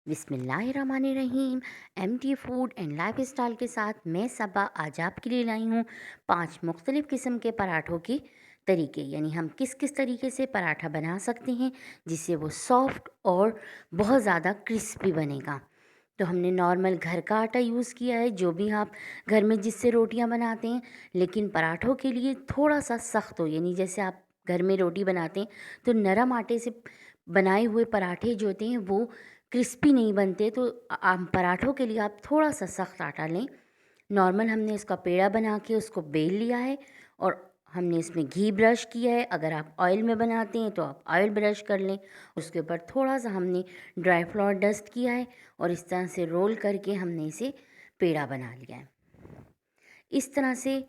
बिस्मिल्लाहिर्रहमानिर्रहीम। MT food and lifestyle के साथ मैं सबा आज आपके लिए लाई हूँ 5 मुख्तलिफ़ किस्म के पराठों के तरीके, यानी हम किस किस तरीके से पराठा बना सकते हैं जिससे वो सॉफ्ट और बहुत ज़्यादा क्रिस्पी बनेगा। तो हमने नॉर्मल घर का आटा यूज़ किया है, जो भी आप घर में जिससे रोटियां बनाते हैं, लेकिन पराठों के लिए थोड़ा सा सख्त हो, यानी जैसे आप घर में रोटी बनाते हैं तो नरम आटे से बनाए हुए पराठे जो होते हैं वो क्रिस्पी नहीं बनते। तो पराठों के लिए आप थोड़ा सा सख्त आटा लें। नॉर्मल हमने इसका पेड़ा बना के उसको बेल लिया है और हमने इसमें घी ब्रश किया है। अगर आप ऑयल में बनाते हैं तो आप ऑयल ब्रश कर लें। उसके ऊपर थोड़ा सा हमने ड्राई फ्लावर डस्ट किया है और इस तरह से रोल करके हमने इसे पेड़ा बना लिया है। इस तरह से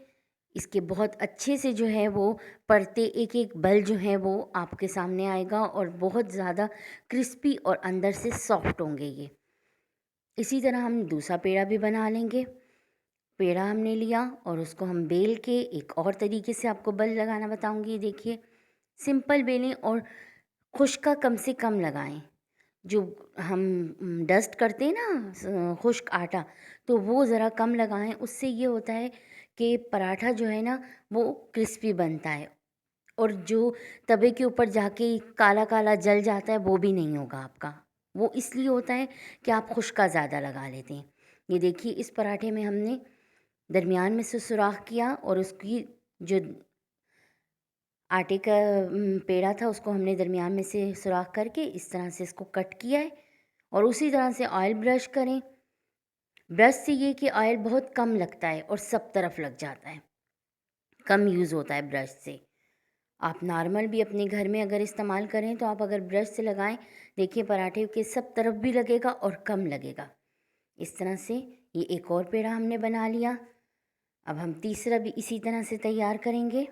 इसके बहुत अच्छे से जो है वो परते एक एक बल जो है वो आपके सामने आएगा और बहुत ज़्यादा क्रिस्पी और अंदर से सॉफ्ट होंगे ये। इसी तरह हम दूसरा पेड़ा भी बना लेंगे। पेड़ा हमने लिया और उसको हम बेल के एक और तरीके से आपको बल लगाना बताऊंगी। ये देखिए, सिंपल बेलें और खुश्का कम से कम लगाएं। जो हम डस्ट करते हैं ना खुश्क आटा, तो वो ज़रा कम लगाएं। उससे ये होता है कि पराठा जो है ना वो क्रिस्पी बनता है और जो तवे के ऊपर जाके काला काला जल जाता है वो भी नहीं होगा आपका। वो इसलिए होता है कि आप खुश्का ज़्यादा लगा लेते हैं। ये देखिए, इस पराठे में हमने दरमियान में से सुराख किया और उसकी जो आटे का पेड़ा था उसको हमने दरमियान में से सुराख करके इस तरह से इसको कट किया है। और उसी तरह से ऑयल ब्रश करें। ब्रश से ये कि ऑयल बहुत कम लगता है और सब तरफ लग जाता है, कम यूज़ होता है ब्रश से। आप नॉर्मल भी अपने घर में अगर इस्तेमाल करें तो आप अगर ब्रश से लगाएं, देखिए पराठे के सब तरफ भी लगेगा और कम लगेगा। इस तरह से ये एक और पेड़ा हमने बना लिया। अब हम तीसरा भी इसी तरह से तैयार करेंगे।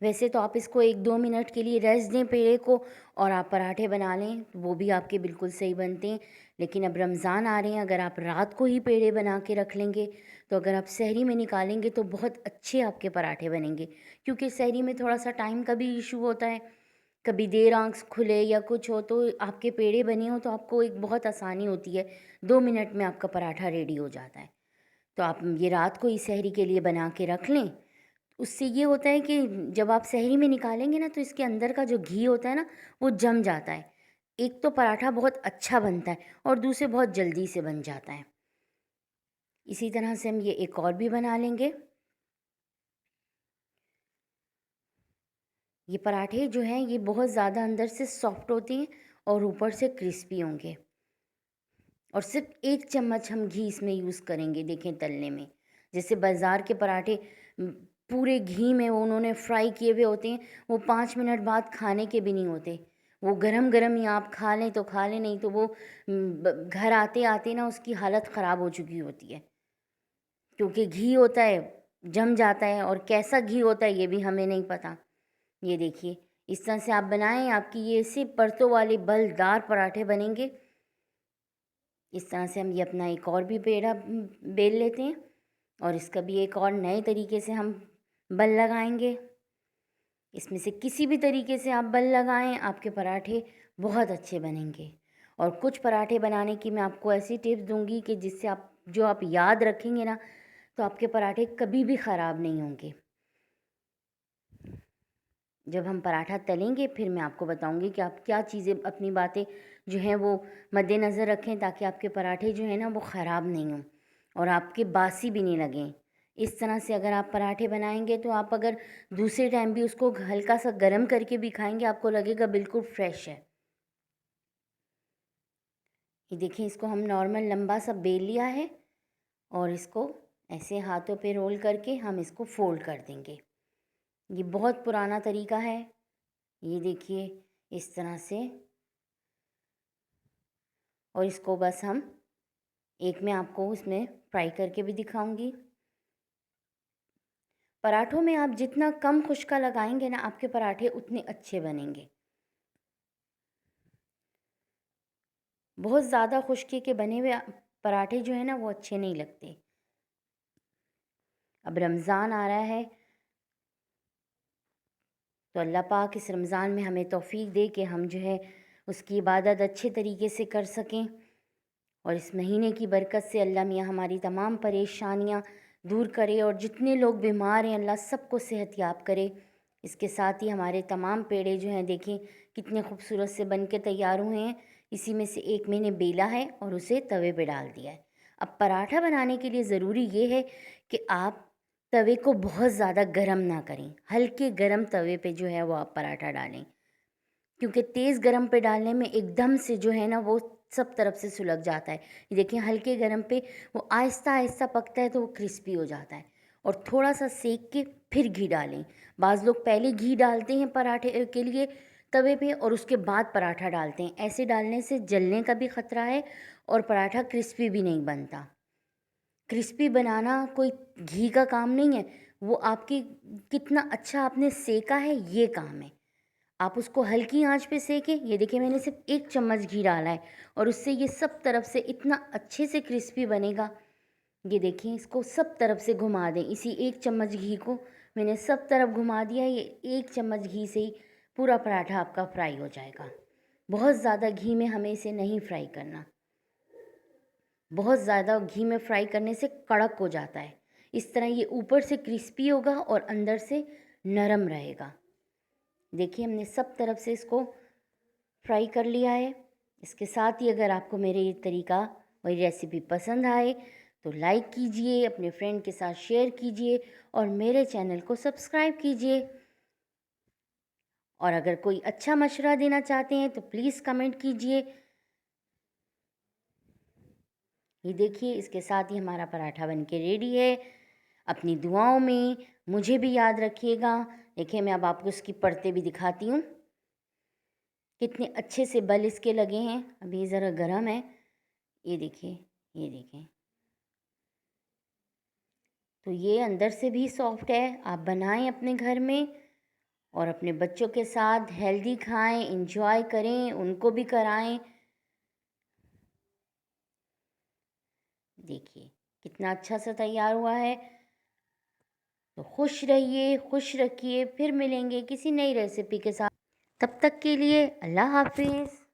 वैसे तो आप इसको 1-2 मिनट के लिए रेस्ट दें पेड़े को और आप पराठे बना लें, वो भी आपके बिल्कुल सही बनते हैं। लेकिन अब रमज़ान आ रहे हैं, अगर आप रात को ही पेड़े बना के रख लेंगे तो अगर आप सहरी में निकालेंगे तो बहुत अच्छे आपके पराठे बनेंगे। क्योंकि सहरी में थोड़ा सा टाइम का भी इशू होता है, कभी देर आँख खुले या कुछ हो तो आपके पेड़े बने हो तो आपको एक बहुत आसानी होती है, 2 मिनट में आपका पराठा रेडी हो जाता है। तो आप ये रात को ही सहरी के लिए बना के रख लें। उससे ये होता है कि जब आप सहरी में निकालेंगे ना तो इसके अंदर का जो घी होता है ना वो जम जाता है। एक तो पराठा बहुत अच्छा बनता है और दूसरे बहुत जल्दी से बन जाता है। इसी तरह से हम ये एक और भी बना लेंगे। ये पराठे जो हैं ये बहुत ज़्यादा अंदर से सॉफ्ट होते हैं और ऊपर से क्रिस्पी होंगे। और सिर्फ 1 चम्मच हम घी इसमें यूज़ करेंगे, देखें तलने में। जैसे बाज़ार के पराठे पूरे घी में वो उन्होंने फ्राई किए हुए होते हैं, वो 5 मिनट बाद खाने के भी नहीं होते। वो गरम गरम ही आप खा लें तो खा लें, नहीं तो वो घर आते आते ना उसकी हालत ख़राब हो चुकी होती है। क्योंकि घी होता है, जम जाता है और कैसा घी होता है ये भी हमें नहीं पता। ये देखिए, इस तरह से आप बनाएं, आपकी ये ऐसे परतों वाले बलदार पराठे बनेंगे। इस तरह से हम ये अपना एक और भी पेड़ा बेल लेते हैं और इसका भी एक और नए तरीके से हम बल लगाएंगे। इसमें से किसी भी तरीके से आप बल लगाएं, आपके पराठे बहुत अच्छे बनेंगे। और कुछ पराठे बनाने की मैं आपको ऐसी टिप्स दूंगी कि जिससे आप जो आप याद रखेंगे ना तो आपके पराठे कभी भी ख़राब नहीं होंगे। जब हम पराठा तलेंगे फिर मैं आपको बताऊंगी कि आप क्या चीज़ें अपनी बातें जो हैं वो मद्देनज़र रखें ताकि आपके पराठे जो हैं ना वो ख़राब नहीं हों और आपके बासी भी नहीं लगें। इस तरह से अगर आप पराठे बनाएंगे तो आप अगर दूसरे टाइम भी उसको हल्का सा गर्म करके भी खाएंगे आपको लगेगा बिल्कुल फ्रेश है। ये देखिए, इसको हम नॉर्मल लंबा सा बेल लिया है और इसको ऐसे हाथों पे रोल करके हम इसको फोल्ड कर देंगे। ये बहुत पुराना तरीका है। ये देखिए, इस तरह से। और इसको बस हम एक मैं आपको उसमें फ्राई करके भी दिखाऊंगी। पराठों में आप जितना कम खुश्का लगाएंगे ना आपके पराठे उतने अच्छे बनेंगे। बहुत ज़्यादा खुश्के के बने हुए पराठे जो है ना वो अच्छे नहीं लगते। अब रमज़ान आ रहा है तो अल्लाह पाक इस रमज़ान में हमें तौफीक दे कि हम जो है उसकी इबादत अच्छे तरीके से कर सकें और इस महीने की बरकत से अल्लाह मियाँ हमारी तमाम परेशानियाँ दूर करे और जितने लोग बीमार हैं अल्लाह सबको सेहतयाब करे। इसके साथ ही हमारे तमाम पेड़े जो हैं देखें कितने खूबसूरत से बन के तैयार हुए हैं। इसी में से एक मैंने बेला है और उसे तवे पे डाल दिया है। अब पराठा बनाने के लिए ज़रूरी ये है कि आप तवे को बहुत ज़्यादा गरम ना करें, हल्के गरम तवे पे जो है वो आप पराठा डालें, क्योंकि तेज़ गरम पे डालने में एकदम से जो है ना वो सब तरफ से सुलग जाता है। ये देखिए हल्के गरम पे वो आहिस्ता आहिस्ता पकता है तो वो क्रिस्पी हो जाता है। और थोड़ा सा सेक के फिर घी डालें। बाज़ लोग पहले घी डालते हैं पराठे के लिए तवे पे और उसके बाद पराठा डालते हैं। ऐसे डालने से जलने का भी ख़तरा है और पराठा क्रिस्पी भी नहीं बनता। क्रिस्पी बनाना कोई घी का काम नहीं है, वो आपकी कितना अच्छा आपने सेका है ये काम है। आप उसको हल्की आंच पे सेकें। ये देखिए मैंने सिर्फ 1 चम्मच घी डाला है और उससे ये सब तरफ से इतना अच्छे से क्रिस्पी बनेगा। ये देखिए इसको सब तरफ से घुमा दें। इसी 1 चम्मच घी को मैंने सब तरफ घुमा दिया। ये 1 चम्मच घी से ही पूरा पराठा आपका फ्राई हो जाएगा। बहुत ज़्यादा घी में हमें इसे नहीं फ्राई करना। बहुत ज़्यादा घी में फ्राई करने से कड़क हो जाता है। इस तरह ये ऊपर से क्रिस्पी होगा और अंदर से नरम रहेगा। देखिए हमने सब तरफ से इसको फ्राई कर लिया है। इसके साथ ही अगर आपको मेरे ये तरीका और रेसिपी पसंद आए तो लाइक कीजिए, अपने फ्रेंड के साथ शेयर कीजिए और मेरे चैनल को सब्सक्राइब कीजिए। और अगर कोई अच्छा मशवरा देना चाहते हैं तो प्लीज़ कमेंट कीजिए। ये देखिए इसके साथ ही हमारा पराठा बन के रेडी है। अपनी दुआओं में मुझे भी याद रखिएगा। देखिए मैं अब आपको इसकी परतें भी दिखाती हूँ, कितने अच्छे से बल इसके लगे हैं। अभी ज़रा गर्म है, ये देखिए, ये देखें। तो ये अंदर से भी सॉफ्ट है। आप बनाएं अपने घर में और अपने बच्चों के साथ हेल्दी खाएं, इंजॉय करें, उनको भी कराएं। देखिए कितना अच्छा सा तैयार हुआ है। तो खुश रहिए, खुश रखिए। फिर मिलेंगे किसी नई रेसिपी के साथ। तब तक के लिए अल्लाह हाफिज़।